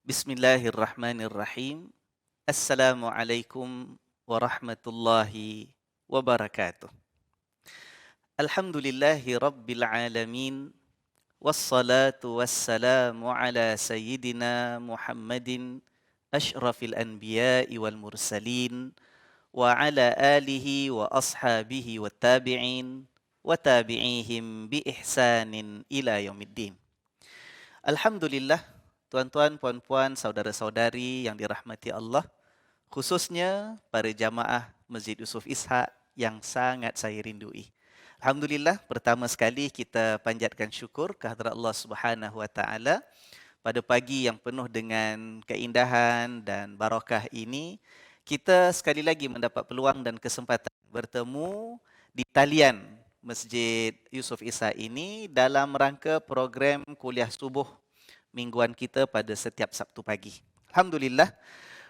Bismillahirrahmanirrahim. Assalamualaikum warahmatullahi wabarakatuh. Alhamdulillahi rabbil alamin. Wassalatu wassalamu ala sayyidina Muhammadin ashrafil anbiya'i wal mursalin wa ala alihi wa ashabihi wa tabi'in wa tabi'ihim bi ihsanin ila yaumiddin. Alhamdulillah, tuan-tuan, puan-puan, saudara-saudari yang dirahmati Allah, khususnya para jamaah Masjid Yusuf Ishak yang sangat saya rindui. Alhamdulillah, pertama sekali kita panjatkan syukur kehadrat Allah Subhanahu Wa Taala pada pagi yang penuh dengan keindahan dan barakah ini, kita sekali lagi mendapat peluang dan kesempatan bertemu di talian Masjid Yusuf Ishak ini dalam rangka program kuliah subuh mingguan kita pada setiap Sabtu pagi. Alhamdulillah,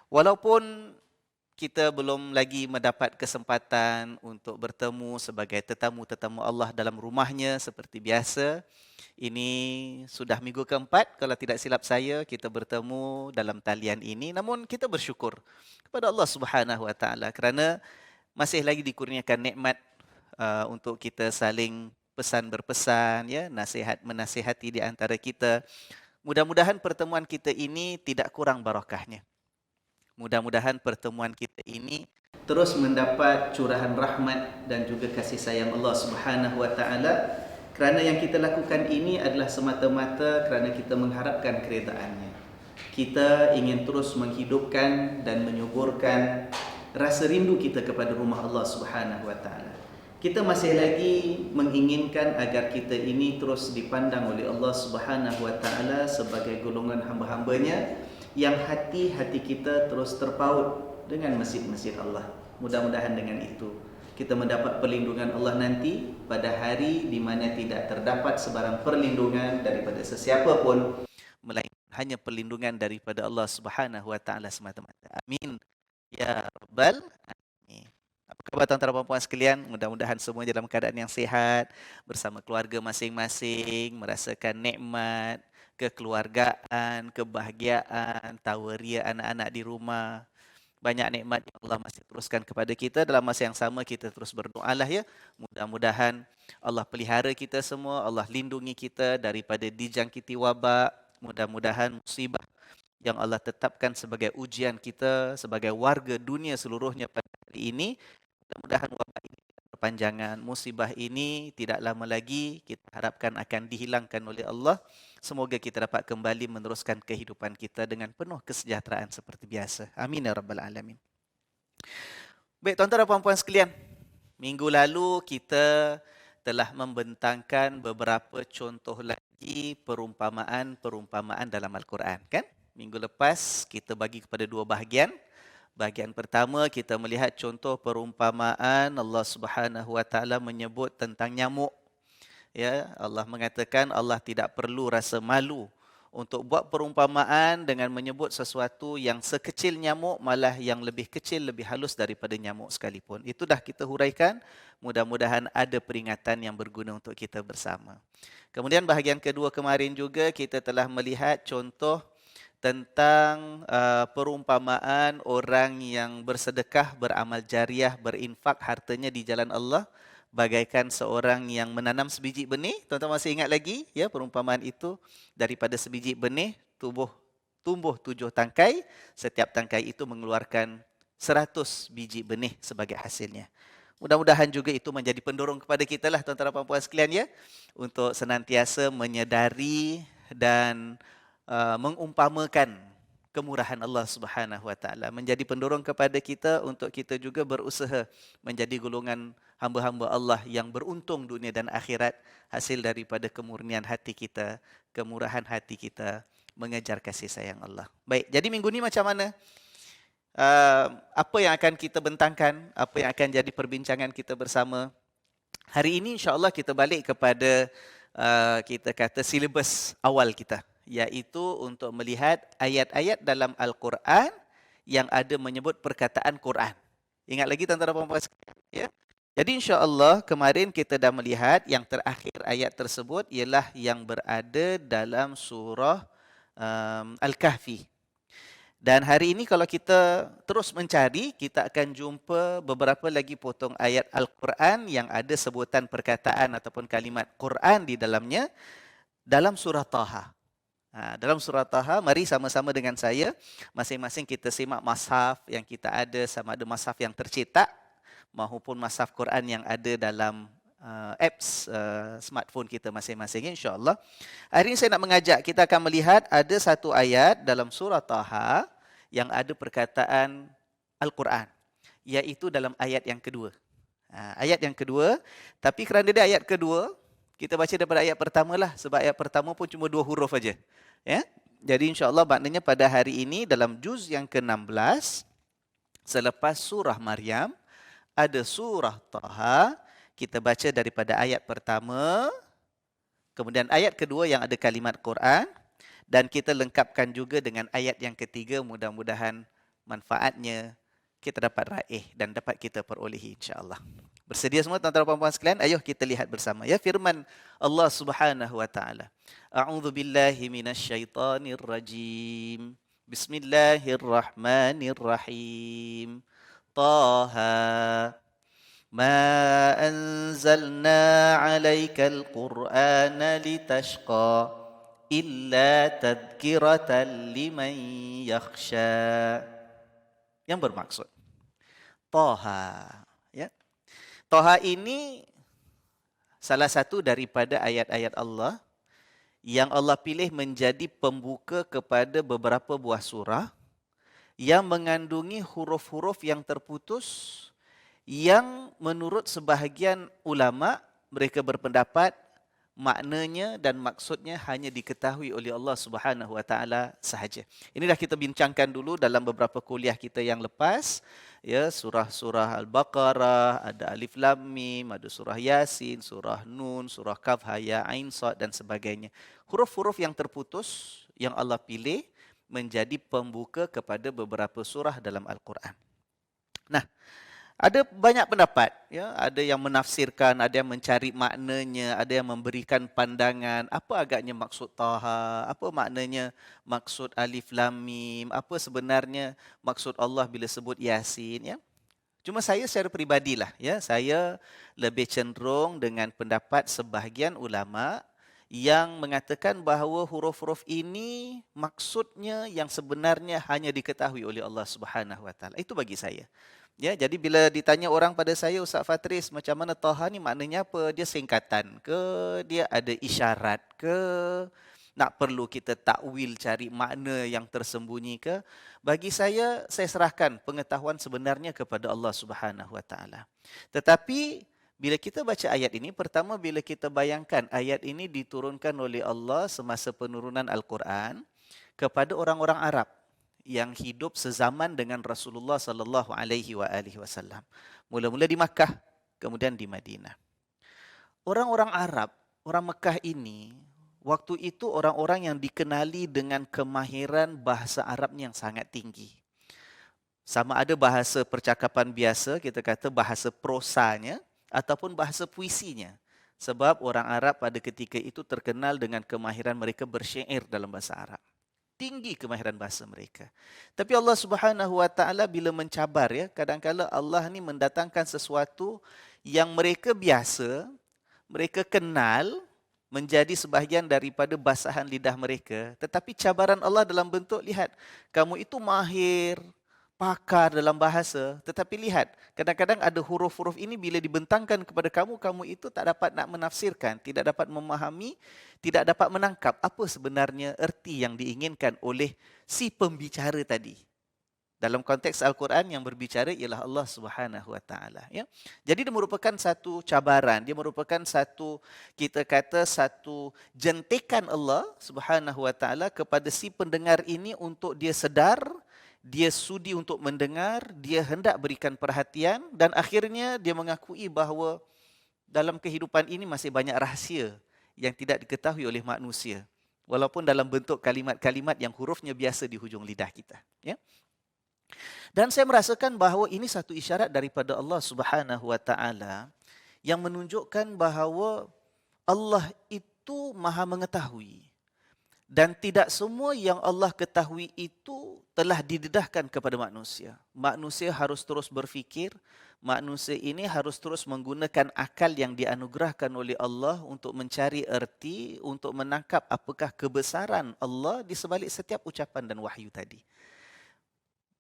walaupun kita belum lagi mendapat kesempatan untuk bertemu sebagai tetamu-tetamu Allah dalam rumahnya seperti biasa, ini sudah minggu keempat kalau tidak silap saya kita bertemu dalam talian ini. Namun kita bersyukur kepada Allah Subhanahu Wa Taala kerana masih lagi dikurniakan nikmat untuk kita saling pesan berpesan, ya, nasihat menasihati di antara kita. Mudah-mudahan pertemuan kita ini tidak kurang barakahnya. Mudah-mudahan pertemuan kita ini terus mendapat curahan rahmat dan juga kasih sayang Allah Subhanahu Wa Taala, kerana yang kita lakukan ini adalah semata-mata kerana kita mengharapkan keredaannya. Kita ingin terus menghidupkan dan menyuburkan rasa rindu kita kepada rumah Allah Subhanahu Wa Taala. Kita masih lagi menginginkan agar kita ini terus dipandang oleh Allah Subhanahu Wa Taala sebagai golongan hamba-hambanya yang hati-hati kita terus terpaut dengan masjid-masjid Allah. Mudah-mudahan dengan itu kita mendapat perlindungan Allah nanti pada hari di mana tidak terdapat sebarang perlindungan daripada sesiapa pun melainkan hanya perlindungan daripada Allah Subhanahu Wa Taala semata-mata. Amin ya rabbal alamin. Apa khabar tuan-tuan dan puan sekalian? Mudah-mudahan semuanya dalam keadaan yang sihat, bersama keluarga masing-masing, merasakan nikmat kekeluargaan, kebahagiaan, tawaria anak-anak di rumah. Banyak nikmat yang Allah masih teruskan kepada kita. Dalam masa yang sama kita terus berdoa lah, ya. Mudah-mudahan Allah pelihara kita semua, Allah lindungi kita daripada dijangkiti wabak. Mudah-mudahan musibah yang Allah tetapkan sebagai ujian kita sebagai warga dunia seluruhnya pada hari ini, mudah-mudahan wabak ini tidak berpanjangan, musibah ini tidak lama lagi kita harapkan akan dihilangkan oleh Allah. Semoga kita dapat kembali meneruskan kehidupan kita dengan penuh kesejahteraan seperti biasa. Amin ya rabbal alamin. Baik tuan-tuan dan puan-puan sekalian, minggu lalu kita telah membentangkan beberapa contoh lagi perumpamaan-perumpamaan dalam Al-Quran, kan? Minggu lepas kita bagi kepada dua bahagian. Bahagian pertama kita melihat contoh perumpamaan Allah Subhanahu Wa Taala menyebut tentang nyamuk. Ya, Allah mengatakan Allah tidak perlu rasa malu untuk buat perumpamaan dengan menyebut sesuatu yang sekecil nyamuk, malah yang lebih kecil, lebih halus daripada nyamuk sekalipun. Itu dah kita huraikan. Mudah-mudahan ada peringatan yang berguna untuk kita bersama. Kemudian bahagian kedua kemarin juga kita telah melihat contoh tentang perumpamaan orang yang bersedekah, beramal jariah, berinfak hartanya di jalan Allah bagaikan seorang yang menanam sebiji benih. Tuan-tuan masih ingat lagi, ya, perumpamaan itu? Daripada sebiji benih tumbuh 7 tangkai, setiap tangkai itu mengeluarkan 100 biji benih sebagai hasilnya. Mudah-mudahan juga itu menjadi pendorong kepada kita lah tuan-tuan dan puan sekalian, ya, untuk senantiasa menyedari dan mengumpamakan kemurahan Allah Subhanahu Wa Taala, menjadi pendorong kepada kita untuk kita juga berusaha menjadi golongan hamba-hamba Allah yang beruntung dunia dan akhirat hasil daripada kemurnian hati kita, kemurahan hati kita mengejar kasih sayang Allah. Baik, jadi minggu ni macam mana? Apa yang akan kita bentangkan? Apa yang akan jadi perbincangan kita bersama? Hari ini insya-Allah kita balik kepada kita kata silibus awal kita, iaitu untuk melihat ayat-ayat dalam Al-Quran yang ada menyebut perkataan Quran. Ingat lagi tuan-tuan dan puan-puan sekalian, ya? Jadi insya-Allah kemarin kita dah melihat yang terakhir ayat tersebut ialah yang berada dalam surah Al-Kahfi. Dan hari ini kalau kita terus mencari, kita akan jumpa beberapa lagi potong ayat Al-Quran yang ada sebutan perkataan ataupun kalimat Quran di dalamnya dalam surah Taha. Dalam surah Taha, mari sama-sama dengan saya, masing-masing kita simak mushaf yang kita ada, sama ada mushaf yang tercetak maupun mushaf Quran yang ada dalam apps smartphone kita masing-masing, insya-Allah. Hari ini saya nak mengajak kita akan melihat ada satu ayat dalam surah Taha yang ada perkataan Al-Quran, iaitu dalam ayat yang kedua. Ayat yang kedua, tapi kerana dia ayat kedua, kita baca daripada ayat pertama lah, sebab ayat pertama pun cuma 2 huruf aja. Ya? Jadi insya-Allah maknanya pada hari ini dalam juz yang ke-16, selepas surah Maryam, ada surah Taha, kita baca daripada ayat pertama, kemudian ayat kedua yang ada kalimat Quran, dan kita lengkapkan juga dengan ayat yang ketiga, mudah-mudahan manfaatnya kita dapat raih dan dapat kita perolehi insya-Allah. Bersedia semua tuan-tuan dan puan-puan sekalian? Ayuh kita lihat bersama ya firman Allah Subhanahu wa taala. A'udzu billahi minasyaitonir rajim. Bismillahirrahmanirrahim. Taha ma anzalna 'alaikal qur'ana litashqa illa tadhkiratan liman yakhsha. Yang bermaksud Taha, ya. Taha ini salah satu daripada ayat-ayat Allah yang Allah pilih menjadi pembuka kepada beberapa buah surah yang mengandungi huruf-huruf yang terputus yang menurut sebahagian ulama mereka berpendapat maknanya dan maksudnya hanya diketahui oleh Allah Subhanahu wa taala sahaja. Ini dah kita bincangkan dulu dalam beberapa kuliah kita yang lepas, ya, surah-surah Al-Baqarah, ada Alif Lam Mim, ada surah Yasin, surah Nun, surah Kaf, Ha Ya Ain Sad dan sebagainya. Huruf-huruf yang terputus yang Allah pilih menjadi pembuka kepada beberapa surah dalam Al-Quran. Nah, ada banyak pendapat, ya. Ada yang menafsirkan, ada yang mencari maknanya, ada yang memberikan pandangan. Apa agaknya maksud Taha? Apa maknanya maksud Alif Lam Mim? Apa sebenarnya maksud Allah bila sebut Yasin? Ya. Cuma saya secara pribadilah, ya, saya lebih cenderung dengan pendapat sebahagian ulama yang mengatakan bahawa huruf-huruf ini maksudnya yang sebenarnya hanya diketahui oleh Allah Subhanahu Wa Taala. Itu bagi saya. Ya, jadi bila ditanya orang pada saya, Ustaz Fatris, macam mana Taha ni maknanya apa? Dia singkatan ke? Dia ada isyarat ke? Nak perlu kita takwil cari makna yang tersembunyi ke? Bagi saya serahkan pengetahuan sebenarnya kepada Allah Subhanahu Wa Taala. Tetapi bila kita baca ayat ini, pertama bila kita bayangkan ayat ini diturunkan oleh Allah semasa penurunan Al-Quran kepada orang-orang Arab yang hidup sezaman dengan Rasulullah sallallahu alaihi wasallam. Mula-mula di Makkah, kemudian di Madinah. Orang-orang Arab, orang Makkah ini, waktu itu orang-orang yang dikenali dengan kemahiran bahasa Arabnya yang sangat tinggi. Sama ada bahasa percakapan biasa, kita kata bahasa prosanya, ataupun bahasa puisinya. Sebab orang Arab pada ketika itu terkenal dengan kemahiran mereka bersyair dalam bahasa Arab. Tinggi kemahiran bahasa mereka. Tapi Allah Subhanahu Wa Taala bila mencabar, ya, kadang-kala Allah ni mendatangkan sesuatu yang mereka biasa, mereka kenal menjadi sebahagian daripada basahan lidah mereka. Tetapi cabaran Allah dalam bentuk, lihat, kamu itu mahir, pakar dalam bahasa, tetapi lihat, kadang-kadang ada huruf-huruf ini bila dibentangkan kepada kamu, kamu itu tak dapat nak menafsirkan, tidak dapat memahami, tidak dapat menangkap apa sebenarnya erti yang diinginkan oleh si pembicara tadi. Dalam konteks Al-Quran yang berbicara ialah Allah Subhanahu Wa Taala. Ya. Jadi dia merupakan satu cabaran, dia merupakan satu, kita kata satu jentikan Allah Subhanahu Wa Taala kepada si pendengar ini untuk dia sedar, dia sudi untuk mendengar, dia hendak berikan perhatian dan akhirnya dia mengakui bahawa dalam kehidupan ini masih banyak rahsia yang tidak diketahui oleh manusia. Walaupun dalam bentuk kalimat-kalimat yang hurufnya biasa di hujung lidah kita. Ya. Dan saya merasakan bahawa ini satu isyarat daripada Allah Subhanahu Wa Taala yang menunjukkan bahawa Allah itu maha mengetahui. Dan tidak semua yang Allah ketahui itu telah didedahkan kepada manusia. Manusia harus terus berfikir, manusia ini harus terus menggunakan akal yang dianugerahkan oleh Allah untuk mencari erti, untuk menangkap apakah kebesaran Allah di sebalik setiap ucapan dan wahyu tadi.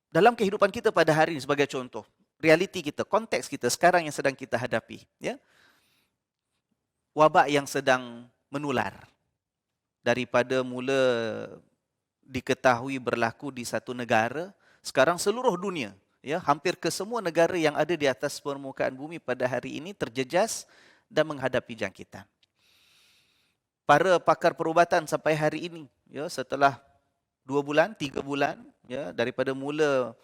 Dalam kehidupan kita pada hari ini sebagai contoh, realiti kita, konteks kita sekarang yang sedang kita hadapi, ya, wabak yang sedang menular. Daripada mula diketahui berlaku di satu negara, sekarang seluruh dunia, ya, hampir ke semua negara yang ada di atas permukaan bumi pada hari ini terjejas dan menghadapi jangkitan. Para pakar perubatan sampai hari ini, ya, setelah 2 bulan, 3 bulan, ya, daripada mula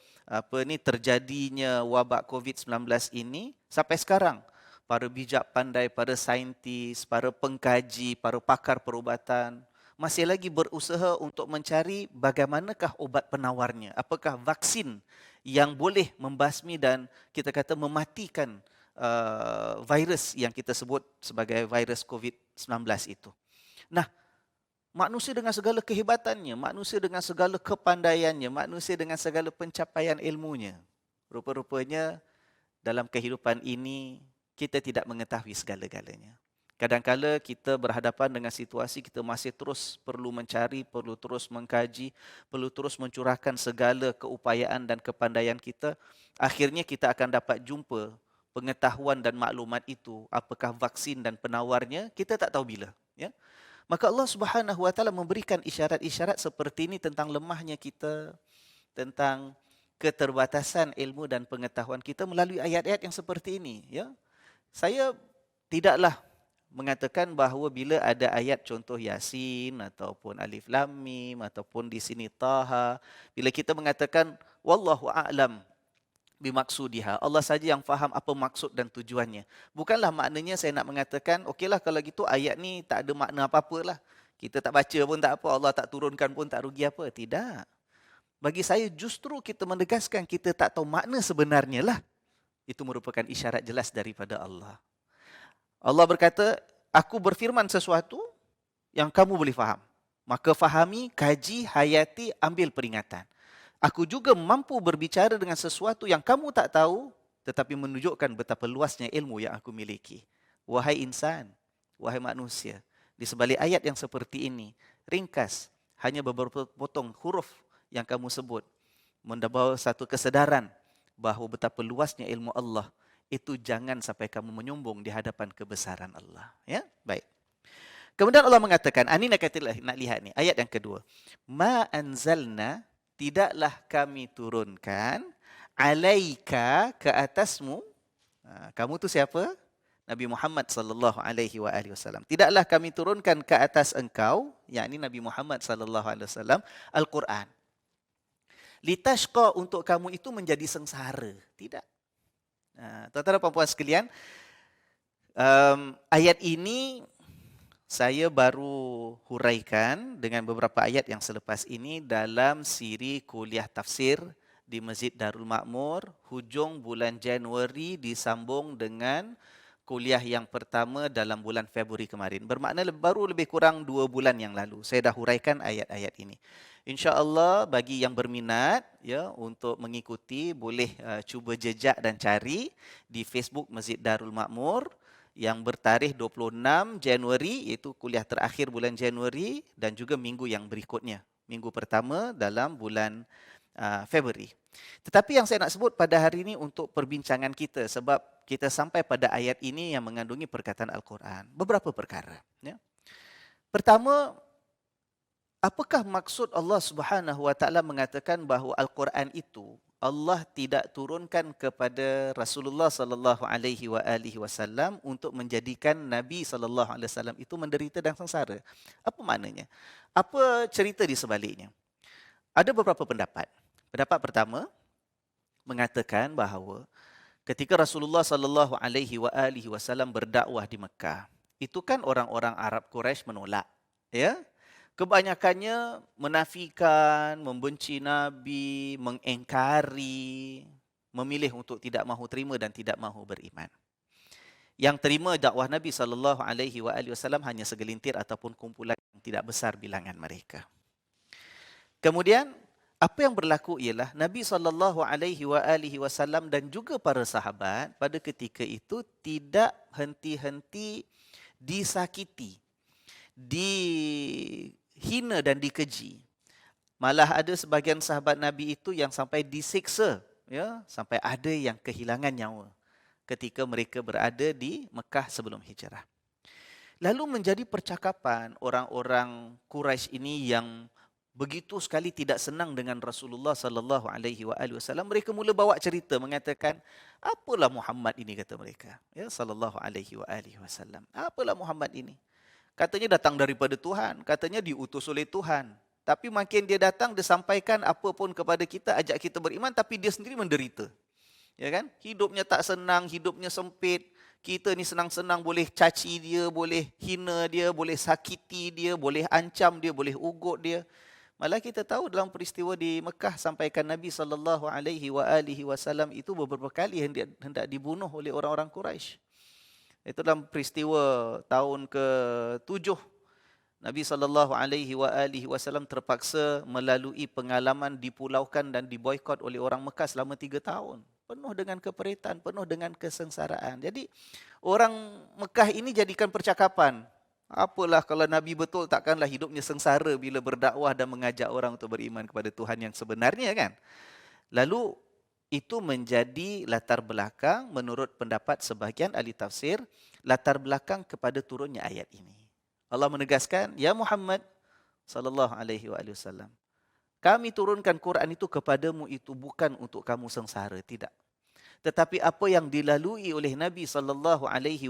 terjadinya wabak COVID-19 ini sampai sekarang, para bijak pandai, para saintis, para pengkaji, para pakar perubatan masih lagi berusaha untuk mencari bagaimanakah obat penawarnya. Apakah vaksin yang boleh membasmi dan kita kata mematikan virus yang kita sebut sebagai virus COVID-19 itu. Nah, manusia dengan segala kehebatannya, manusia dengan segala kepandaiannya, manusia dengan segala pencapaian ilmunya, rupa-rupanya dalam kehidupan ini kita tidak mengetahui segala-galanya. Kadang-kala kita berhadapan dengan situasi kita masih terus perlu mencari, perlu terus mengkaji, perlu terus mencurahkan segala keupayaan dan kepandaian kita. Akhirnya kita akan dapat jumpa pengetahuan dan maklumat itu, apakah vaksin dan penawarnya, kita tak tahu bila. Ya? Maka Allah Subhanahu Wa Taala memberikan isyarat-isyarat seperti ini tentang lemahnya kita, tentang keterbatasan ilmu dan pengetahuan kita melalui ayat-ayat yang seperti ini. Ya, saya tidaklah mengatakan bahawa bila ada ayat contoh Yasin ataupun Alif Lam Mim ataupun di sini Taha, bila kita mengatakan wallahu a'lam bimaksudiha, Allah saja yang faham apa maksud dan tujuannya. Bukanlah maknanya saya nak mengatakan okeylah kalau gitu ayat ni tak ada makna apa-apalah. Kita tak baca pun tak apa, Allah tak turunkan pun tak rugi apa. Tidak. Bagi saya justru kita menegaskan kita tak tahu makna sebenarnya lah. Itu merupakan isyarat jelas daripada Allah. Allah berkata, aku berfirman sesuatu yang kamu boleh faham. Maka fahami, kaji, hayati, ambil peringatan. Aku juga mampu berbicara dengan sesuatu yang kamu tak tahu, tetapi menunjukkan betapa luasnya ilmu yang aku miliki. Wahai insan, wahai manusia, di sebalik ayat yang seperti ini, ringkas, hanya beberapa potong huruf yang kamu sebut, membawa satu kesedaran bahawa betapa luasnya ilmu Allah. Itu jangan sampai kamu menyombong di hadapan kebesaran Allah. Ya, baik. Kemudian Allah mengatakan, ini nak lihat ni, ayat yang kedua. Ma anzalna, tidaklah kami turunkan, alaika, ke atasmu. Kamu tu siapa? Nabi Muhammad sallallahu alaihi wasallam. Tidaklah kami turunkan ke atas engkau, yakni Nabi Muhammad sallallahu alaihi wasallam, Al-Quran. Litashqa, untuk kamu itu menjadi sengsara. Tidak. Tuan-tuan dan puan-puan sekalian, ayat ini saya baru huraikan dengan beberapa ayat yang selepas ini dalam siri kuliah tafsir di Masjid Darul Makmur, hujung bulan Januari disambung dengan kuliah yang pertama dalam bulan Februari kemarin. Bermakna baru lebih kurang 2 bulan yang lalu saya dah huraikan ayat-ayat ini. InsyaAllah bagi yang berminat ya untuk mengikuti boleh cuba jejak dan cari di Facebook Masjid Darul Makmur yang bertarikh 26 Januari, iaitu kuliah terakhir bulan Januari, dan juga minggu yang berikutnya, minggu pertama dalam bulan Februari. Tetapi yang saya nak sebut pada hari ini untuk perbincangan kita, sebab kita sampai pada ayat ini yang mengandungi perkataan Al-Quran, beberapa perkara. Ya. Pertama, apakah maksud Allah Subhanahu Wa Taala mengatakan bahawa Al-Quran itu Allah tidak turunkan kepada Rasulullah sallallahu alaihi wasallam untuk menjadikan Nabi sallallahu alaihi wasallam itu menderita dan sengsara? Apa maknanya? Apa cerita di sebaliknya? Ada beberapa pendapat. Pendapat pertama mengatakan bahawa ketika Rasulullah sallallahu alaihi wasallam berdakwah di Mekah, itu kan orang-orang Arab Quraisy menolak, ya? Kebanyakannya menafikan, membenci Nabi, mengingkari, memilih untuk tidak mahu terima dan tidak mahu beriman. Yang terima dakwah Nabi SAW hanya segelintir ataupun kumpulan yang tidak besar bilangan mereka. Kemudian apa yang berlaku ialah Nabi SAW dan juga para sahabat pada ketika itu tidak henti-henti disakiti, dihina dan dikeji. Malah ada sebahagian sahabat Nabi itu yang sampai disiksa, ya, sampai ada yang kehilangan nyawa ketika mereka berada di Mekah sebelum hijrah. Lalu menjadi percakapan orang-orang Quraisy ini yang begitu sekali tidak senang dengan Rasulullah sallallahu alaihi wasallam. Mereka mula bawa cerita mengatakan, apalah Muhammad ini, kata mereka, ya, sallallahu alaihi wasallam. Apalah Muhammad ini? Katanya datang daripada Tuhan, katanya diutus oleh Tuhan. Tapi makin dia datang, dia sampaikan apa pun kepada kita, ajak kita beriman, tapi dia sendiri menderita. Ya kan? Hidupnya tak senang, hidupnya sempit. Kita ni senang-senang boleh caci dia, boleh hina dia, boleh sakiti dia, boleh ancam dia, boleh ugut dia. Malah kita tahu dalam peristiwa di Mekah sampaikan Nabi SAW itu beberapa kali hendak dibunuh oleh orang-orang Quraisy. Itu dalam peristiwa tahun ke-7. Nabi SAW terpaksa melalui pengalaman dipulaukan dan diboikot oleh orang Mekah selama 3 tahun. Penuh dengan keperitan, penuh dengan kesengsaraan. Jadi orang Mekah ini jadikan percakapan. Apalah kalau Nabi betul, takkanlah hidupnya sengsara bila berdakwah dan mengajak orang untuk beriman kepada Tuhan yang sebenarnya, kan? Lalu itu menjadi latar belakang menurut pendapat sebahagian ahli tafsir, latar belakang kepada turunnya ayat ini. Allah menegaskan, ya Muhammad sallallahu alaihi wasallam, kami turunkan Quran itu kepadamu itu bukan untuk kamu sengsara, tidak. Tetapi apa yang dilalui oleh Nabi sallallahu alaihi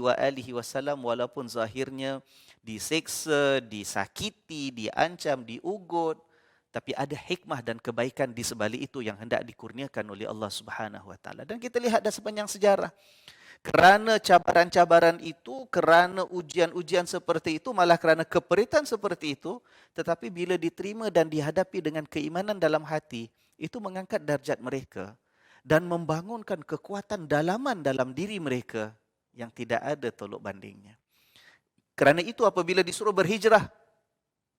wasallam walaupun zahirnya diseksa, disakiti, diancam, diugut, tapi ada hikmah dan kebaikan di sebalik itu yang hendak dikurniakan oleh Allah Subhanahu wa taala. Dan kita lihat dah sepanjang sejarah, kerana cabaran-cabaran itu, kerana ujian-ujian seperti itu, malah kerana keperitan seperti itu, tetapi bila diterima dan dihadapi dengan keimanan dalam hati, itu mengangkat darjat mereka dan membangunkan kekuatan dalaman dalam diri mereka yang tidak ada tolok bandingnya. Kerana itu apabila disuruh berhijrah,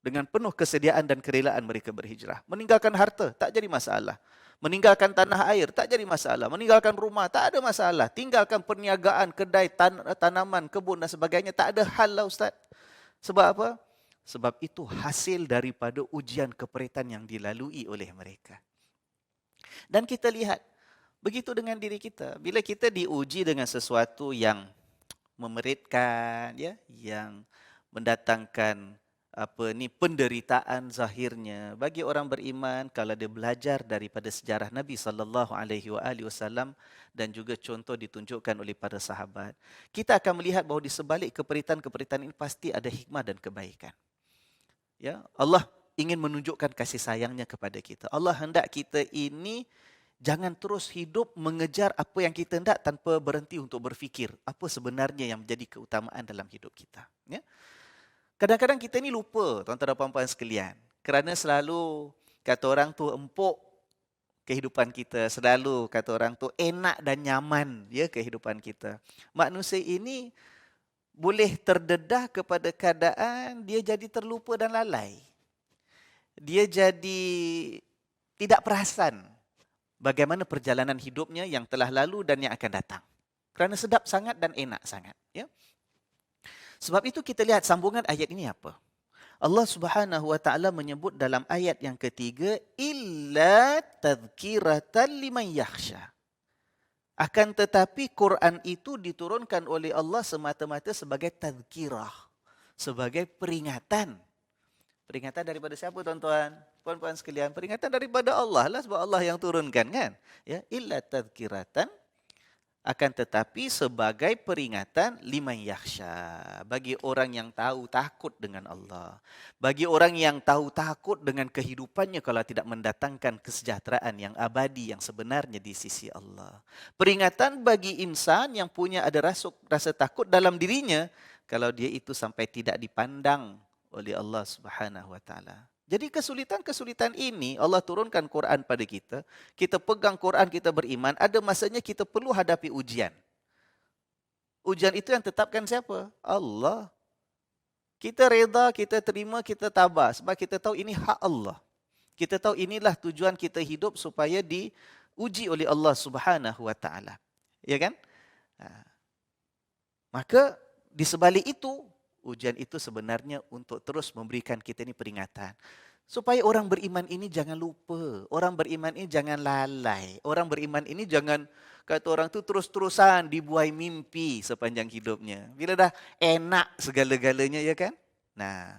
dengan penuh kesediaan dan kerelaan mereka berhijrah. Meninggalkan harta, tak jadi masalah. Meninggalkan tanah air, tak jadi masalah. Meninggalkan rumah, tak ada masalah. Tinggalkan perniagaan, kedai, tanaman, kebun dan sebagainya, tak ada hal lah Ustaz. Sebab apa? Sebab itu hasil daripada ujian keperitan yang dilalui oleh mereka. Dan kita lihat, begitu dengan diri kita. Bila kita diuji dengan sesuatu yang memeritkan, ya, yang mendatangkan penderitaan zahirnya, bagi orang beriman kalau dia belajar daripada sejarah Nabi sallallahu alaihi wasallam dan juga contoh ditunjukkan oleh para sahabat, kita akan melihat bahawa di sebalik keperitan-keperitan ini pasti ada hikmah dan kebaikan. Ya, Allah ingin menunjukkan kasih sayangnya kepada kita. Allah hendak kita ini jangan terus hidup mengejar apa yang kita hendak tanpa berhenti untuk berfikir apa sebenarnya yang menjadi keutamaan dalam hidup kita. Ya. Kadang-kadang kita ni lupa, tuan-tuan dan puan-puan sekalian. Kerana selalu kata orang tu empuk kehidupan kita. Selalu kata orang tu enak dan nyaman, ya, kehidupan kita. Manusia ini boleh terdedah kepada keadaan dia jadi terlupa dan lalai. Dia jadi tidak perasan bagaimana perjalanan hidupnya yang telah lalu dan yang akan datang. Kerana sedap sangat dan enak sangat. Ya. Sebab itu kita lihat sambungan ayat ini apa? Allah Subhanahu wa taala menyebut dalam ayat yang ketiga, illa tadhkiratan liman yakhsha. Akan tetapi Quran itu diturunkan oleh Allah semata-mata sebagai tadhkirah, sebagai peringatan. Peringatan daripada siapa, tuan-tuan? Puan-puan sekalian, peringatan daripada Allah lah, sebab Allah yang turunkan, kan? Ya, illa tadhkiratan, akan tetapi sebagai peringatan liman yakhsha, bagi orang yang tahu takut dengan Allah, bagi orang yang tahu takut dengan kehidupannya kalau tidak mendatangkan kesejahteraan yang abadi yang sebenarnya di sisi Allah. Peringatan bagi insan yang punya ada rasa takut dalam dirinya kalau dia itu sampai tidak dipandang oleh Allah Subhanahu wa taala. Jadi kesulitan-kesulitan ini Allah turunkan Quran pada kita. Kita pegang Quran, kita beriman. Ada masanya kita perlu hadapi ujian. Ujian itu yang tetapkan siapa? Allah. Kita reda, kita terima, kita tabah. Sebab kita tahu ini hak Allah. Kita tahu inilah tujuan kita hidup supaya diuji oleh Allah Subhanahu Wa Taala. Ya kan? Maka di sebalik itu, ujian itu sebenarnya untuk terus memberikan kita ini peringatan. Supaya orang beriman ini jangan lupa. Orang beriman ini jangan lalai. Orang beriman ini jangan, kata orang tu terus-terusan dibuai mimpi sepanjang hidupnya. Bila dah enak segala-galanya, ya kan? Nah,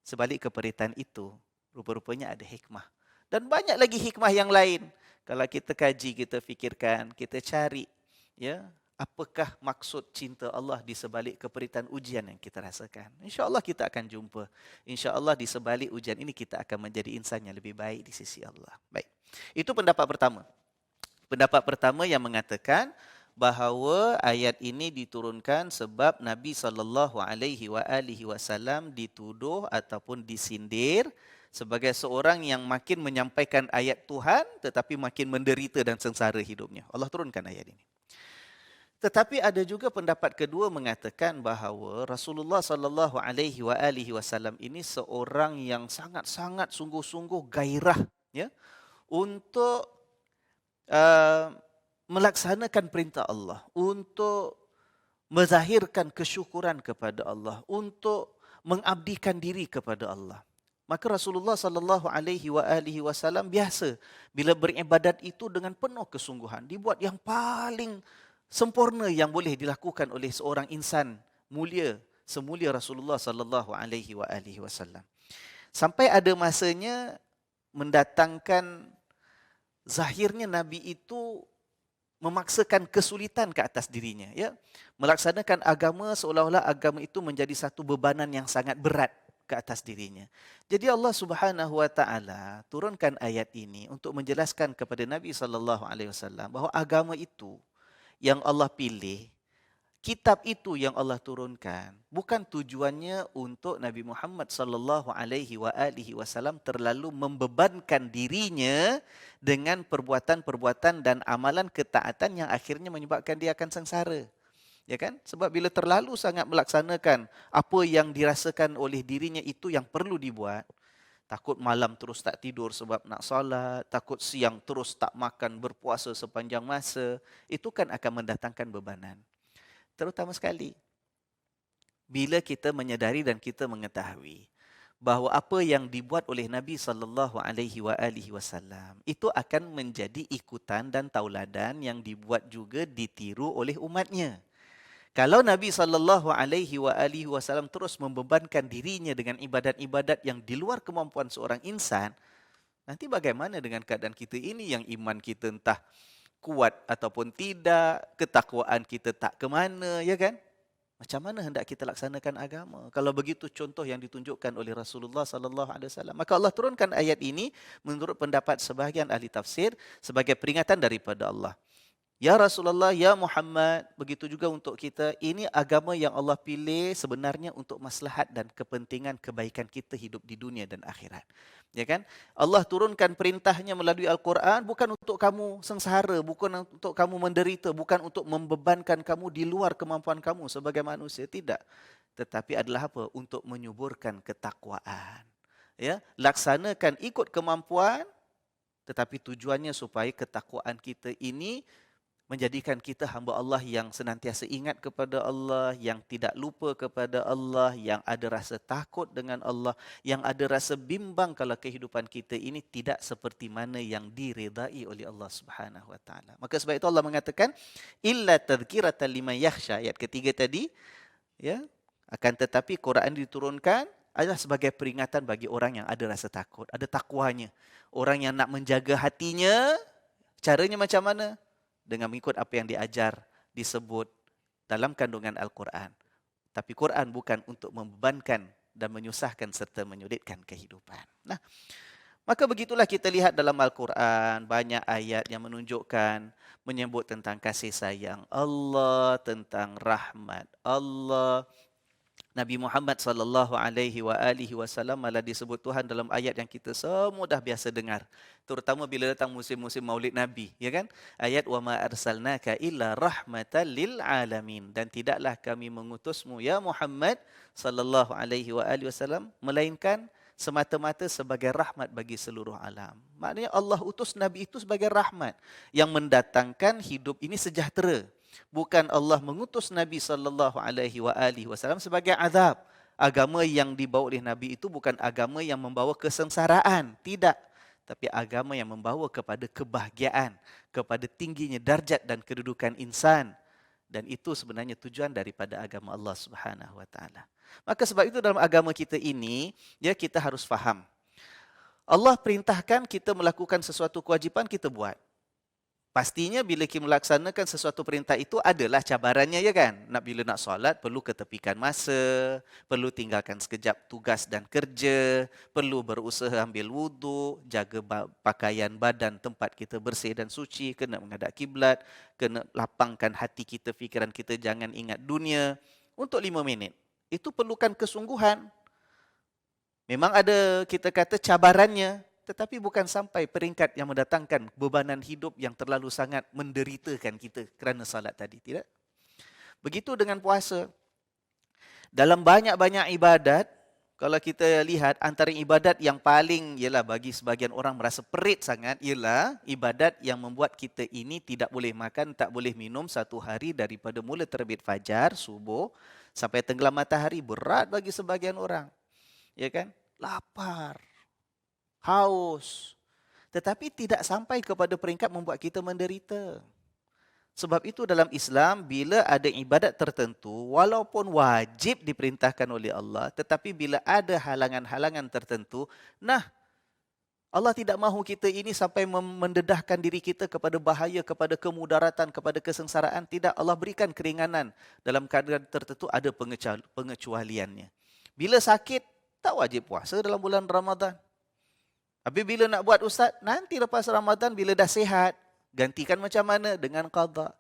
sebalik keperitan itu, rupa-rupanya ada hikmah. Dan banyak lagi hikmah yang lain. Kalau kita kaji, kita fikirkan, kita cari, ya, apakah maksud cinta Allah di sebalik keperitan ujian yang kita rasakan. InsyaAllah kita akan jumpa. InsyaAllah di sebalik ujian ini kita akan menjadi insan yang lebih baik di sisi Allah. Baik. Itu pendapat pertama. Pendapat pertama yang mengatakan bahawa ayat ini diturunkan sebab Nabi SAW dituduh ataupun disindir sebagai seorang yang makin menyampaikan ayat Tuhan tetapi makin menderita dan sengsara hidupnya. Allah turunkan ayat ini. Tetapi ada juga pendapat kedua mengatakan bahawa Rasulullah SAW ini seorang yang sangat-sangat sungguh-sungguh gairah, ya, untuk melaksanakan perintah Allah, untuk menzahirkan kesyukuran kepada Allah, untuk mengabdikan diri kepada Allah. Maka Rasulullah SAW biasa bila beribadat itu dengan penuh kesungguhan, dibuat yang paling sempurna yang boleh dilakukan oleh seorang insan mulia semulia Rasulullah SAW. Sampai ada masanya mendatangkan zahirnya Nabi itu memaksakan kesulitan ke atas dirinya, ya, melaksanakan agama seolah-olah agama itu menjadi satu bebanan yang sangat berat ke atas dirinya. Jadi Allah Subhanahu Wa Taala turunkan ayat ini untuk menjelaskan kepada Nabi SAW bahawa agama itu yang Allah pilih, kitab itu yang Allah turunkan, bukan tujuannya untuk Nabi Muhammad SAW terlalu membebankan dirinya dengan perbuatan-perbuatan dan amalan ketaatan yang akhirnya menyebabkan dia akan sengsara. Ya kan? Sebab bila terlalu sangat melaksanakan apa yang dirasakan oleh dirinya itu yang perlu dibuat, takut malam terus tak tidur sebab nak solat, takut siang terus tak makan berpuasa sepanjang masa, itu kan akan mendatangkan bebanan. Terutama sekali bila kita menyedari dan kita mengetahui bahawa apa yang dibuat oleh Nabi SAW itu akan menjadi ikutan dan tauladan yang dibuat juga ditiru oleh umatnya. Kalau Nabi SAW terus membebankan dirinya dengan ibadat-ibadat yang di luar kemampuan seorang insan, nanti bagaimana dengan keadaan kita ini yang iman kita entah kuat ataupun tidak, ketakwaan kita tak ke mana, ya kan? Macam mana hendak kita laksanakan agama? Kalau begitu contoh yang ditunjukkan oleh Rasulullah SAW. Maka Allah turunkan ayat ini menurut pendapat sebahagian ahli tafsir sebagai peringatan daripada Allah. Ya Rasulullah, ya Muhammad, begitu juga untuk kita, ini agama yang Allah pilih sebenarnya untuk maslahat dan kepentingan kebaikan kita hidup di dunia dan akhirat. Ya kan? Allah turunkan perintahnya melalui Al-Quran bukan untuk kamu sengsara, bukan untuk kamu menderita, bukan untuk membebankan kamu di luar kemampuan kamu sebagai manusia, tidak. Tetapi adalah apa? Untuk menyuburkan ketakwaan. Ya, laksanakan ikut kemampuan, tetapi tujuannya supaya ketakwaan kita ini menjadikan kita hamba Allah yang senantiasa ingat kepada Allah, yang tidak lupa kepada Allah, yang ada rasa takut dengan Allah, yang ada rasa bimbang kalau kehidupan kita ini tidak seperti mana yang diredai oleh Allah Subhanahu Wa Taala. Maka sebab itu Allah mengatakan illa tadhkiratan liman yakhsha, ayat ketiga tadi, ya, akan tetapi Quran diturunkan adalah sebagai peringatan bagi orang yang ada rasa takut, ada takwanya. Orang yang nak menjaga hatinya, caranya macam mana? Dengan mengikut apa yang diajar, disebut dalam kandungan Al-Quran. Tapi Quran bukan untuk membebankan dan menyusahkan serta menyulitkan kehidupan. Nah, maka begitulah kita lihat dalam Al-Quran, banyak ayat yang menunjukkan, menyebut tentang kasih sayang Allah, tentang rahmat Allah, Nabi Muhammad sallallahu alaihi wa alihi wasallam malah disebut Tuhan dalam ayat yang kita semua dah biasa dengar. Terutama bila datang musim-musim Maulid Nabi, ya kan? Ayat wa ma arsalnaka illa rahmatan lil alamin, dan tidaklah kami mengutusmu ya Muhammad sallallahu alaihi wa alihi wasallam melainkan semata-mata sebagai rahmat bagi seluruh alam. Maknanya Allah utus Nabi itu sebagai rahmat yang mendatangkan hidup ini sejahtera. Bukan Allah mengutus Nabi sallallahu alaihi wasallam sebagai azab. Agama yang dibawa oleh Nabi itu bukan agama yang membawa kesengsaraan, tidak. Tapi agama yang membawa kepada kebahagiaan, kepada tingginya darjat dan kedudukan insan. Dan itu sebenarnya tujuan daripada agama Allah Subhanahu wa taala. Maka sebab itu dalam agama kita ini, ya, kita harus faham. Allah perintahkan kita melakukan sesuatu kewajipan, kita buat. Pastinya bila kita melaksanakan sesuatu perintah itu adalah cabarannya, ya kan? Bila nak solat perlu ketepikan masa, perlu tinggalkan sekejap tugas dan kerja, perlu berusaha ambil wuduk, jaga pakaian badan tempat kita bersih dan suci, kena menghadap kiblat, kena lapangkan hati kita, fikiran kita, jangan ingat dunia. Untuk 5 minit. Itu perlukan kesungguhan. Memang ada kita kata cabarannya, tetapi bukan sampai peringkat yang mendatangkan bebanan hidup yang terlalu sangat menderitakan kita kerana salat tadi, tidak? Begitu dengan puasa. Dalam banyak-banyak ibadat, kalau kita lihat antara ibadat yang paling ialah bagi sebagian orang merasa perit sangat, ialah ibadat yang membuat kita ini tidak boleh makan, tak boleh minum satu hari daripada mula terbit fajar, subuh, sampai tenggelam matahari. Berat bagi sebagian orang. Ya kan? Lapar, haus, tetapi tidak sampai kepada peringkat membuat kita menderita. Sebab itu dalam Islam, bila ada ibadat tertentu, walaupun wajib diperintahkan oleh Allah, tetapi bila ada halangan-halangan tertentu, Allah tidak mahu kita ini sampai mendedahkan diri kita kepada bahaya, kepada kemudaratan, kepada kesengsaraan. Tidak, Allah berikan keringanan. Dalam keadaan tertentu ada pengecualiannya. Bila sakit, tak wajib puasa dalam bulan Ramadan. Tapi bila nak buat ustaz, nanti lepas Ramadan bila dah sihat, gantikan macam mana? Dengan qada.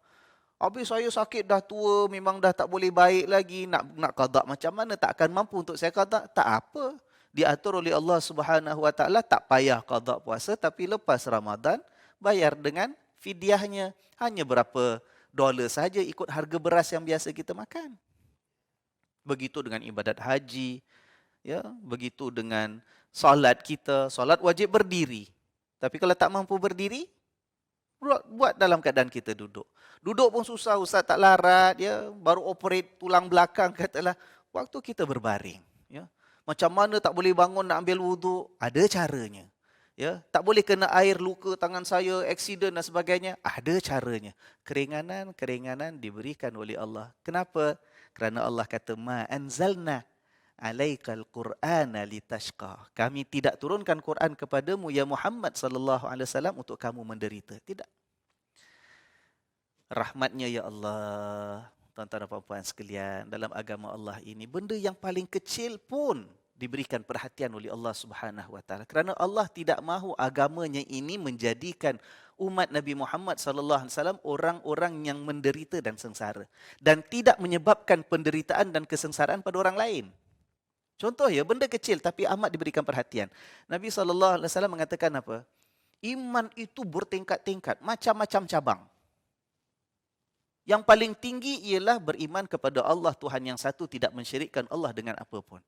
Habis saya sakit dah tua, memang dah tak boleh baik lagi, nak qada macam mana? Tak akan mampu untuk saya qada. Tak apa. Diatur oleh Allah Subhanahu wa taala, tak payah qada puasa, tapi lepas Ramadan bayar dengan fidyahnya. Hanya berapa dolar saja ikut harga beras yang biasa kita makan. Begitu dengan ibadat haji, ya, begitu dengan solat kita. Solat wajib berdiri. Tapi kalau tak mampu berdiri, buat dalam keadaan kita duduk. Duduk pun susah, ustaz tak larat, ya, baru operate tulang belakang katalah. Waktu kita berbaring, ya. Macam mana tak boleh bangun nak ambil wuduk? Ada caranya. Ya, tak boleh kena air, luka tangan saya, aksiden dan sebagainya. Ada caranya. Keringanan diberikan oleh Allah. Kenapa? Kerana Allah kata ma anzalna alaikal qur'ana litashqa. Kami tidak turunkan Quran kepadamu ya Muhammad sallallahu alaihi wasallam untuk kamu menderita. Tidak. Rahmatnya ya Allah, tuan-tuan dan puan-puan sekalian, dalam agama Allah ini benda yang paling kecil pun diberikan perhatian oleh Allah Subhanahu wa taala. Kerana Allah tidak mahu agamanya ini menjadikan umat Nabi Muhammad sallallahu alaihi wasallam orang-orang yang menderita dan sengsara, dan tidak menyebabkan penderitaan dan kesengsaraan pada orang lain. Contoh ya, benda kecil tapi amat diberikan perhatian. Nabi SAW mengatakan apa? Iman itu bertingkat-tingkat, macam-macam cabang. Yang paling tinggi ialah beriman kepada Allah Tuhan yang satu, tidak mensyirikkan Allah dengan apa pun.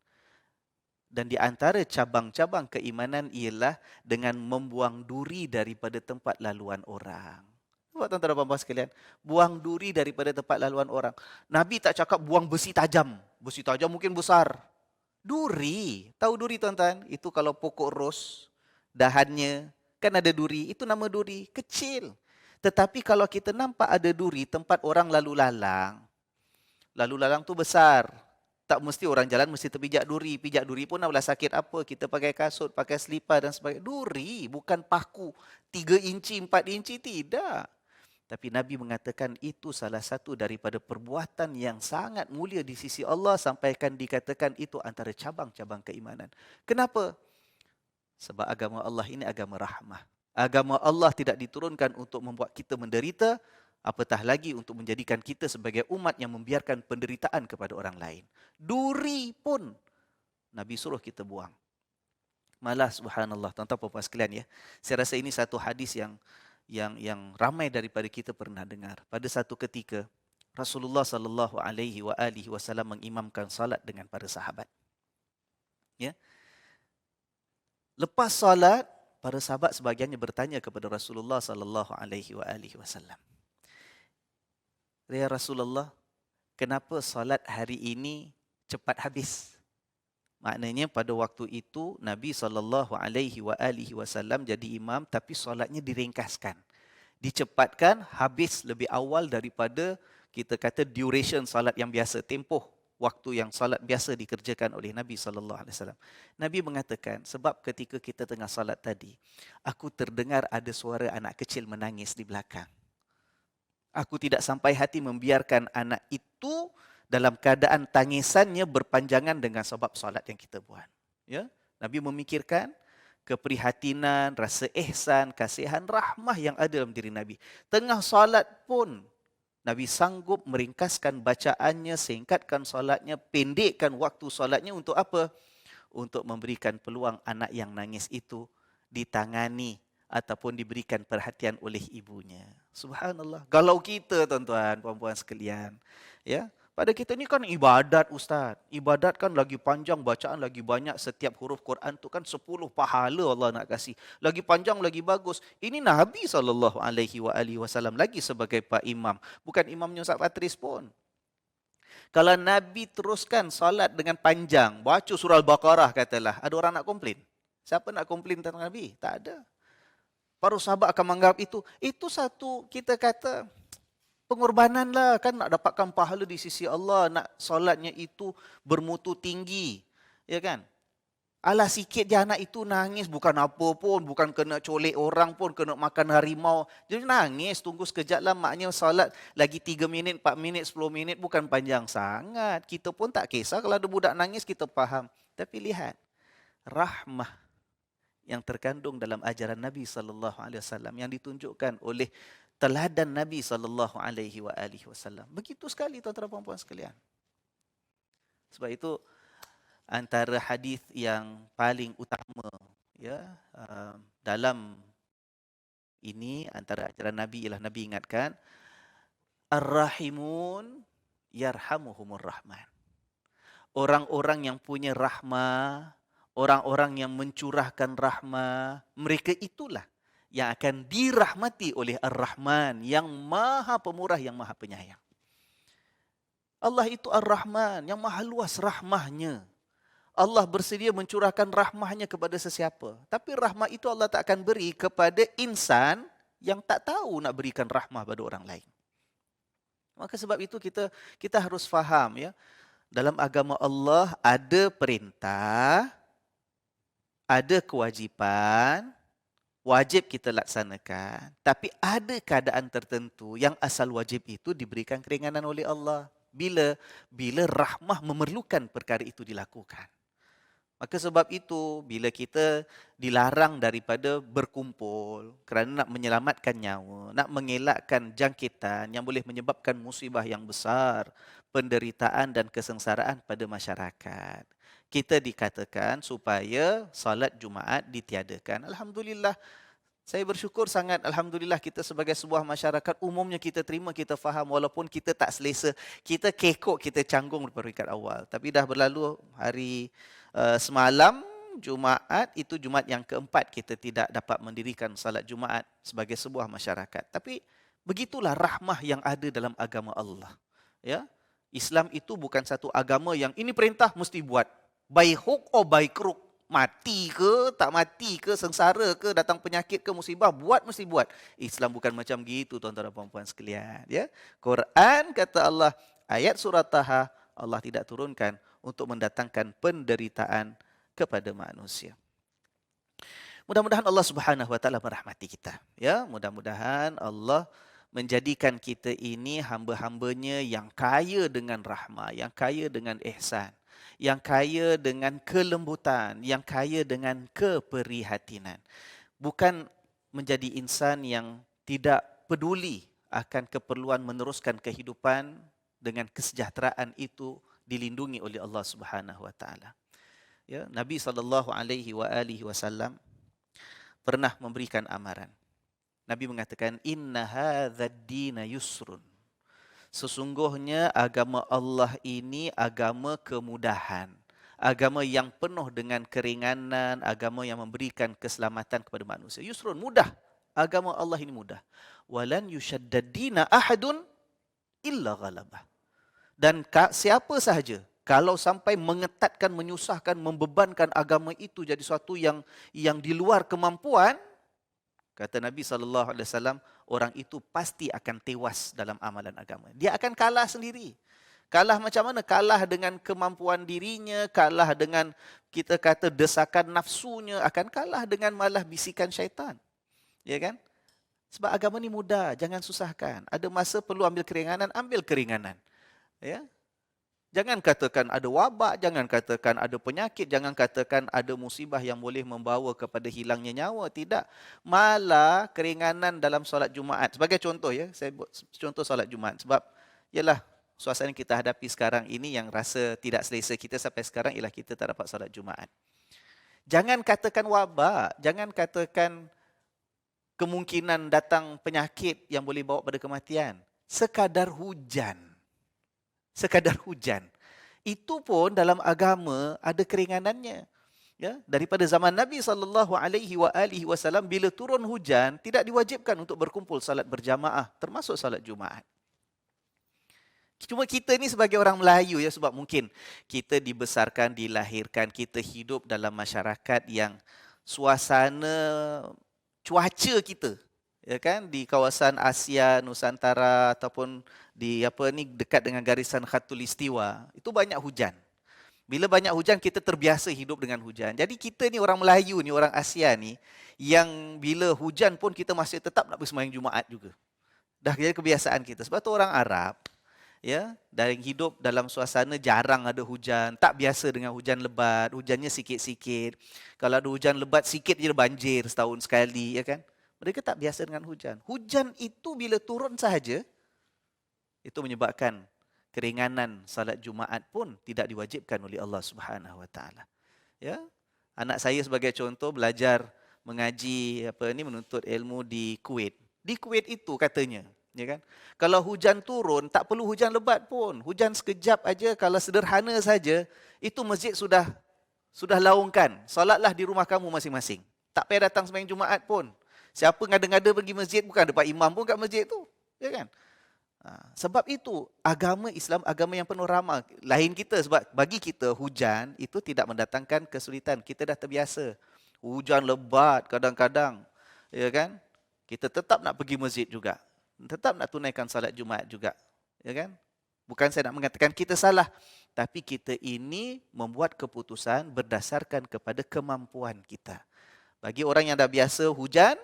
Dan di antara cabang-cabang keimanan ialah dengan membuang duri daripada tempat laluan orang. Buat tuan-tuan dan puan-puan sekalian, buang duri daripada tempat laluan orang. Nabi tak cakap buang besi tajam. Besi tajam mungkin besar. Duri, tahu duri tuan-tuan? Itu kalau pokok ros, dahannya, kan ada duri, itu nama duri, kecil. Tetapi kalau kita nampak ada duri tempat orang lalu lalang tu besar. Tak mesti orang jalan mesti terpijak duri pun nak sakit apa, kita pakai kasut, pakai selipar dan sebagainya. Duri, bukan paku, 3 inci, 4 inci, tidak. Tapi Nabi mengatakan itu salah satu daripada perbuatan yang sangat mulia di sisi Allah, sampaikan dikatakan itu antara cabang-cabang keimanan. Kenapa? Sebab agama Allah ini agama rahmah. Agama Allah tidak diturunkan untuk membuat kita menderita. Apatah lagi untuk menjadikan kita sebagai umat yang membiarkan penderitaan kepada orang lain. Duri pun Nabi suruh kita buang. Malah subhanallah, tuan-tuan puan-puan sekalian ya. Saya rasa ini satu hadis yang ramai daripada kita pernah dengar. Pada satu ketika Rasulullah sallallahu alaihi wasallam mengimamkan salat dengan para sahabat. Ya. Lepas salat, para sahabat sebahagiannya bertanya kepada Rasulullah sallallahu alaihi wasallam. Ya Rasulullah, kenapa salat hari ini cepat habis? Maknanya pada waktu itu Nabi SAW jadi imam tapi solatnya diringkaskan. Dicepatkan, habis lebih awal daripada kita kata duration solat yang biasa, tempoh waktu yang solat biasa dikerjakan oleh Nabi SAW. Nabi mengatakan, sebab ketika kita tengah solat tadi, aku terdengar ada suara anak kecil menangis di belakang. Aku tidak sampai hati membiarkan anak itu dalam keadaan tangisannya berpanjangan dengan sebab solat yang kita buat. Ya, Nabi memikirkan keprihatinan, rasa ihsan, kasihan, rahmah yang ada dalam diri Nabi. Tengah solat pun Nabi sanggup meringkaskan bacaannya, singkatkan solatnya, pendekkan waktu solatnya untuk apa? Untuk memberikan peluang anak yang nangis itu ditangani ataupun diberikan perhatian oleh ibunya. Subhanallah. Galau kita tuan-tuan, puan-puan sekalian. Ya, pada kita ni kan ibadat Ustaz. Ibadat kan lagi panjang, bacaan lagi banyak. Setiap huruf Quran tu kan 10 pahala Allah nak kasih. Lagi panjang, lagi bagus. Ini Nabi SAW lagi sebagai Pak Imam. Bukan imamnya Ustaz Patris pun. Kalau Nabi teruskan salat dengan panjang, baca surah Al-Baqarah katalah, ada orang nak komplain? Siapa nak komplain tentang Nabi? Tak ada. Para sahabat akan menganggap itu satu kita kata pengorbanan lah, kan nak dapatkan pahala di sisi Allah, nak solatnya itu bermutu tinggi, ya kan? Alah sikit je anak itu nangis, bukan apa pun, bukan kena colek orang pun, kena makan harimau. Jadi nangis, tunggu sekejap lah, maknya solat lagi 3 minit, 4 minit, 10 minit, bukan panjang sangat. Kita pun tak kisah kalau ada budak nangis, kita faham. Tapi lihat, rahmah yang terkandung dalam ajaran Nabi SAW yang ditunjukkan oleh teladan Nabi SAW. Begitu sekali tuan-tuan dan puan sekalian. Sebab itu antara hadis yang paling utama ya dalam ini antara ajaran Nabi ialah Nabi ingatkan ar-rahimun yarhamuhumur rahman. Orang-orang yang punya rahmah, orang-orang yang mencurahkan rahmah, mereka itulah yang akan dirahmati oleh Ar-Rahman yang maha pemurah, yang maha penyayang. Allah itu Ar-Rahman yang maha luas rahmahnya. Allah bersedia mencurahkan rahmahnya kepada sesiapa. Tapi rahmah itu Allah tak akan beri kepada insan yang tak tahu nak berikan rahmah pada orang lain. Maka sebab itu kita harus faham ya, dalam agama Allah ada perintah, ada kewajipan, wajib kita laksanakan. Tapi ada keadaan tertentu yang asal wajib itu diberikan keringanan oleh Allah. Bila rahmah memerlukan perkara itu dilakukan. Maka sebab itu, bila kita dilarang daripada berkumpul kerana nak menyelamatkan nyawa, nak mengelakkan jangkitan yang boleh menyebabkan musibah yang besar, penderitaan dan kesengsaraan pada masyarakat, kita dikatakan supaya salat Jumaat ditiadakan. Alhamdulillah, saya bersyukur sangat. Alhamdulillah kita sebagai sebuah masyarakat umumnya kita terima, kita faham walaupun kita tak selesa. Kita kekok, kita canggung di peringkat awal. Tapi dah berlalu hari semalam, Jumaat, itu Jumaat yang keempat kita tidak dapat mendirikan salat Jumaat sebagai sebuah masyarakat. Tapi begitulah rahmah yang ada dalam agama Allah. Ya, Islam itu bukan satu agama yang ini perintah mesti buat. By hook or by crook. Mati ke, tak mati ke, sengsara ke, datang penyakit ke, musibah, buat mesti buat. Islam bukan macam gitu tuan-tuan dan puan-puan sekalian. Ya, Quran kata Allah, ayat surah Taha, Allah tidak turunkan untuk mendatangkan penderitaan kepada manusia. Mudah-mudahan Allah Subhanahu Wa Taala merahmati kita. Ya, mudah-mudahan Allah menjadikan kita ini hamba-hambanya yang kaya dengan rahmah, yang kaya dengan ihsan, yang kaya dengan kelembutan, yang kaya dengan keprihatinan. Bukan menjadi insan yang tidak peduli akan keperluan meneruskan kehidupan dengan kesejahteraan itu dilindungi oleh Allah Subhanahu wa taala. Ya, Nabi sallallahu alaihi wasallam pernah memberikan amaran. Nabi mengatakan inna hadzal dina yusrun. Sesungguhnya agama Allah ini agama kemudahan. Agama yang penuh dengan keringanan, agama yang memberikan keselamatan kepada manusia. Yusrun, mudah. Agama Allah ini mudah. Walan yushaddad dina ahadun illa ghalabah. Dan siapa sahaja kalau sampai mengetatkan, menyusahkan, membebankan agama itu jadi sesuatu yang di luar kemampuan, kata Nabi SAW, orang itu pasti akan tewas dalam amalan agama. Dia akan kalah sendiri. Kalah macam mana? Kalah dengan kemampuan dirinya, kalah dengan kita kata desakan nafsunya, akan kalah dengan malah bisikan syaitan. Ya kan? Sebab agama ni mudah, jangan susahkan. Ada masa perlu ambil keringanan, ambil keringanan. Ya? Jangan katakan ada wabak, jangan katakan ada penyakit, jangan katakan ada musibah yang boleh membawa kepada hilangnya nyawa. Tidak. Malah keringanan dalam solat Jumaat. Sebagai contoh ya, saya buat contoh solat Jumaat. Sebab ialah suasana yang kita hadapi sekarang ini yang rasa tidak selesa kita sampai sekarang ialah kita tak dapat solat Jumaat. Jangan katakan wabak, jangan katakan kemungkinan datang penyakit yang boleh bawa pada kematian. Sekadar hujan. Sekadar hujan. Itu pun dalam agama ada keringanannya. Ya, daripada zaman Nabi SAW bila turun hujan tidak diwajibkan untuk berkumpul salat berjamaah termasuk salat Jumaat. Cuma kita ni sebagai orang Melayu ya, sebab mungkin kita dibesarkan, dilahirkan, kita hidup dalam masyarakat yang suasana cuaca kita ya kan di kawasan Asia Nusantara ataupun di dekat dengan garisan khatulistiwa itu banyak hujan. Bila banyak hujan kita terbiasa hidup dengan hujan. Jadi kita ni orang Melayu ni, orang Asia ni yang bila hujan pun kita masih tetap nak bersembahyang Jumaat juga. Dah jadi kebiasaan kita. Sebab tu orang Arab ya, dari hidup dalam suasana jarang ada hujan, tak biasa dengan hujan lebat, hujannya sikit-sikit. Kalau ada hujan lebat sikit je banjir setahun sekali ya kan. Mereka tak biasa dengan hujan. Hujan itu bila turun sahaja, itu menyebabkan keringanan salat Jumaat pun tidak diwajibkan oleh Allah Subhanahu Wa Taala. Ya, anak saya sebagai contoh belajar mengaji menuntut ilmu di Kuwait. Di Kuwait itu katanya, ya kan? Kalau hujan turun tak perlu hujan lebat pun. Hujan sekejap aja kalau sederhana saja, itu masjid sudah laungkan. Solatlah di rumah kamu masing-masing. Tak payah datang sembahyang Jumaat pun. Siapa ngada-ngada pergi masjid, bukan ada Pak Imam pun kat masjid tu. Ya kan? Sebab itu, agama Islam, agama yang penuh rahmah. Lain kita, sebab bagi kita, hujan itu tidak mendatangkan kesulitan. Kita dah terbiasa. Hujan lebat kadang-kadang. Ya kan? Kita tetap nak pergi masjid juga. Tetap nak tunaikan salat Jumaat juga. Ya kan? Bukan saya nak mengatakan kita salah. Tapi kita ini membuat keputusan berdasarkan kepada kemampuan kita. Bagi orang yang dah biasa hujan,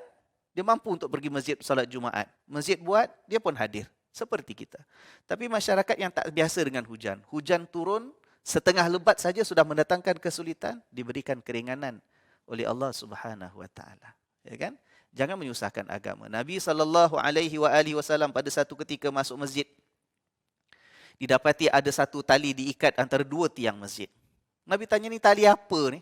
dia mampu untuk pergi masjid salat Jumaat. Masjid buat, dia pun hadir. Seperti kita. Tapi masyarakat yang tak biasa dengan hujan. Hujan turun, setengah lebat saja sudah mendatangkan kesulitan, diberikan keringanan oleh Allah Subhanahu Wa Taala. Ya kan? Jangan menyusahkan agama. Nabi SAW pada satu ketika masuk masjid, didapati ada satu tali diikat antara dua tiang masjid. Nabi tanya, ni tali apa ni?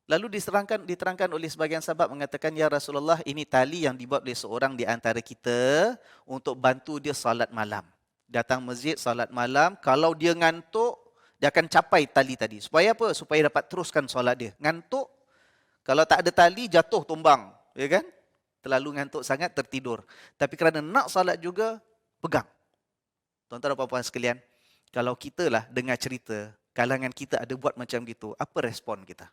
Lalu diterangkan oleh sebagian sahabat mengatakan, ya Rasulullah, ini tali yang dibuat oleh seorang di antara kita untuk bantu dia salat malam. Datang masjid, salat malam, kalau dia ngantuk, dia akan capai tali tadi. Supaya apa? Supaya dapat teruskan salat dia. Ngantuk, kalau tak ada tali, jatuh tumbang. Ya kan? Terlalu ngantuk sangat, tertidur. Tapi kerana nak salat juga, pegang. Tuan-tuan dan puan-puan sekalian, kalau kita lah dengar cerita, kalangan kita ada buat macam gitu, apa respon kita?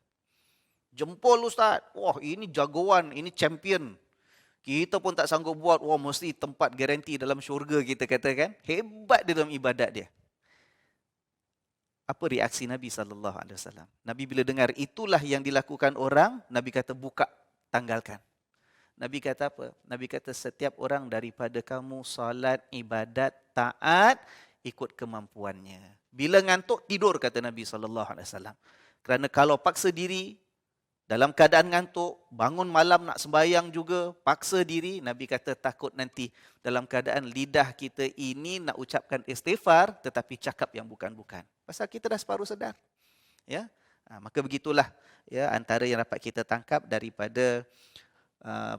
Jempol Ustaz, wah ini jagoan, ini champion. Kita pun tak sanggup buat, wah mesti tempat garanti dalam syurga kita katakan. Hebat dia dalam ibadat dia. Apa reaksi Nabi SAW? Nabi bila dengar itulah yang dilakukan orang, Nabi kata buka, tanggalkan. Nabi kata apa? Nabi kata setiap orang daripada kamu salat, ibadat, taat, ikut kemampuannya. Bila ngantuk, tidur kata Nabi SAW. Kerana kalau paksa diri, Dalam keadaan ngantuk, bangun malam nak sembahyang juga, paksa diri, Nabi kata takut nanti dalam keadaan lidah kita ini nak ucapkan istighfar tetapi cakap yang bukan-bukan. Pasal kita dah separuh sedar. Ya. Maka begitulah ya antara yang dapat kita tangkap daripada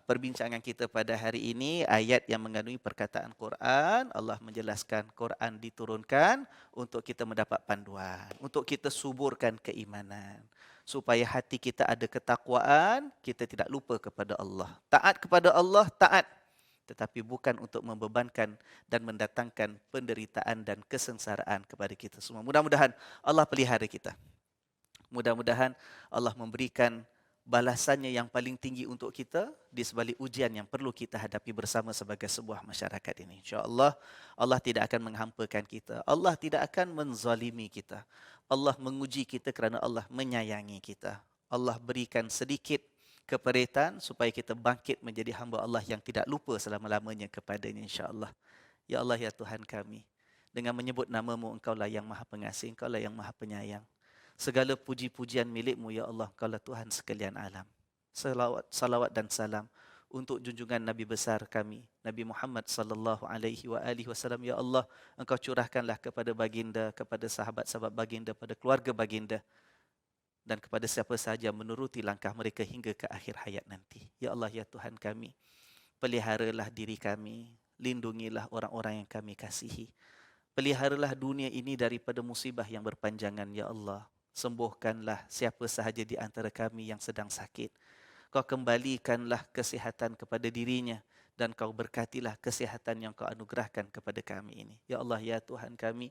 perbincangan kita pada hari ini, ayat yang mengandungi perkataan Quran. Allah menjelaskan Quran diturunkan untuk kita mendapat panduan, untuk kita suburkan keimanan, supaya hati kita ada ketakwaan, kita tidak lupa kepada Allah. Taat kepada Allah, taat, tetapi bukan untuk membebankan dan mendatangkan penderitaan dan kesengsaraan kepada kita semua. Mudah-mudahan Allah pelihara kita. Mudah-mudahan Allah memberikan balasannya yang paling tinggi untuk kita di sebalik ujian yang perlu kita hadapi bersama sebagai sebuah masyarakat ini. InsyaAllah, Allah tidak akan menghampakan kita. Allah tidak akan menzalimi kita. Allah menguji kita kerana Allah menyayangi kita. Allah berikan sedikit keperitan supaya kita bangkit menjadi hamba Allah yang tidak lupa selama-lamanya kepadanya, insyaAllah. Ya Allah, ya Tuhan kami, dengan menyebut nama-Mu, Engkaulah yang Maha Pengasih, Engkaulah yang Maha Penyayang. Segala puji-pujian milik-Mu, ya Allah, Engkaulah Tuhan sekalian alam. Salawat dan salam untuk junjungan Nabi besar kami, Nabi Muhammad sallallahu alaihi wasallam. Ya Allah, Engkau curahkanlah kepada baginda, kepada sahabat-sahabat baginda, pada keluarga baginda, dan kepada siapa sahaja menuruti langkah mereka hingga ke akhir hayat nanti. Ya Allah, ya Tuhan kami, peliharalah diri kami, lindungilah orang-orang yang kami kasihi. Peliharalah dunia ini daripada musibah yang berpanjangan, ya Allah. Sembuhkanlah siapa sahaja di antara kami yang sedang sakit. Kau kembalikanlah kesihatan kepada dirinya dan kau berkatilah kesihatan yang kau anugerahkan kepada kami ini. Ya Allah, ya Tuhan kami,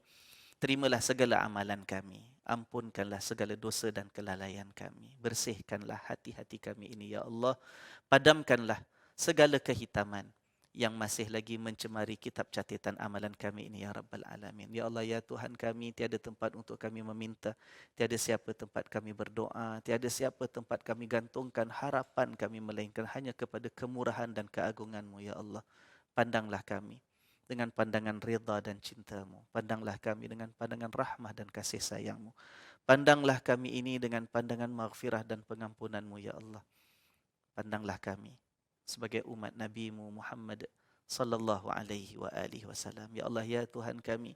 terimalah segala amalan kami. Ampunkanlah segala dosa dan kelalaian kami. Bersihkanlah hati-hati kami ini, ya Allah. Padamkanlah segala kehitaman yang masih lagi mencemari kitab catatan amalan kami ini, ya Rabbal Alamin. Ya Allah, ya Tuhan kami, tiada tempat untuk kami meminta, tiada siapa tempat kami berdoa, tiada siapa tempat kami gantungkan harapan kami, melainkan hanya kepada kemurahan dan keagungan-Mu, ya Allah. Pandanglah kami dengan pandangan rida dan cinta-Mu. Pandanglah kami dengan pandangan rahmah dan kasih sayang-Mu. Pandanglah kami ini dengan pandangan maghfirah dan pengampunan-Mu, ya Allah. Pandanglah kami sebagai umat Nabi-Mu Muhammad sallallahu alaihi wasallam. Ya Allah, ya Tuhan kami,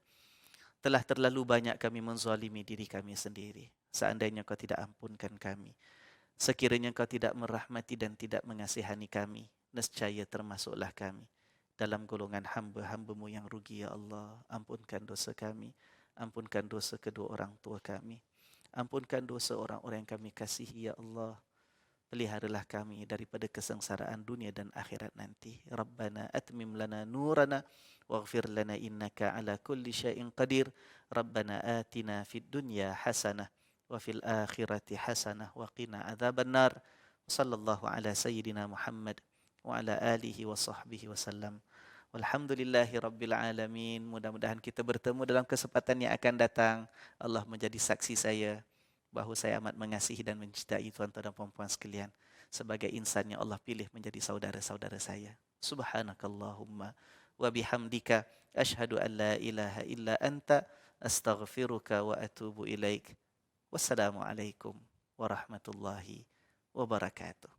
telah terlalu banyak kami menzalimi diri kami sendiri. Seandainya Kau tidak ampunkan kami, sekiranya Kau tidak merahmati dan tidak mengasihani kami, nescaya termasuklah kami dalam golongan hamba-hamba-Mu yang rugi, ya Allah. Ampunkan dosa kami, ampunkan dosa kedua orang tua kami, ampunkan dosa orang-orang yang kami kasihi, ya Allah. Peliharalah kami daripada kesengsaraan dunia dan akhirat nanti. Rabbana atmim lana nurana waghfir lana innaka ala kulli syai'in qadir. Rabbana atina fid dunya hasanah wa fil akhirati hasanah wa qina adzaban nar. Sallallahu ala sayyidina Muhammad wa ala alihi wa sahbihi wasallam. Walhamdulillahi rabbil alamin. Mudah-mudahan kita bertemu dalam kesempatan yang akan datang. Allah menjadi saksi saya bahawa saya amat mengasihi dan mencintai tuan-tuan dan puan-puan sekalian sebagai insan yang Allah pilih menjadi saudara-saudara saya. Subhanakallahumma wa bihamdika asyhadu an la ilaha illa anta astaghfiruka wa atubu ilaik. Wassalamualaikum warahmatullahi wabarakatuh.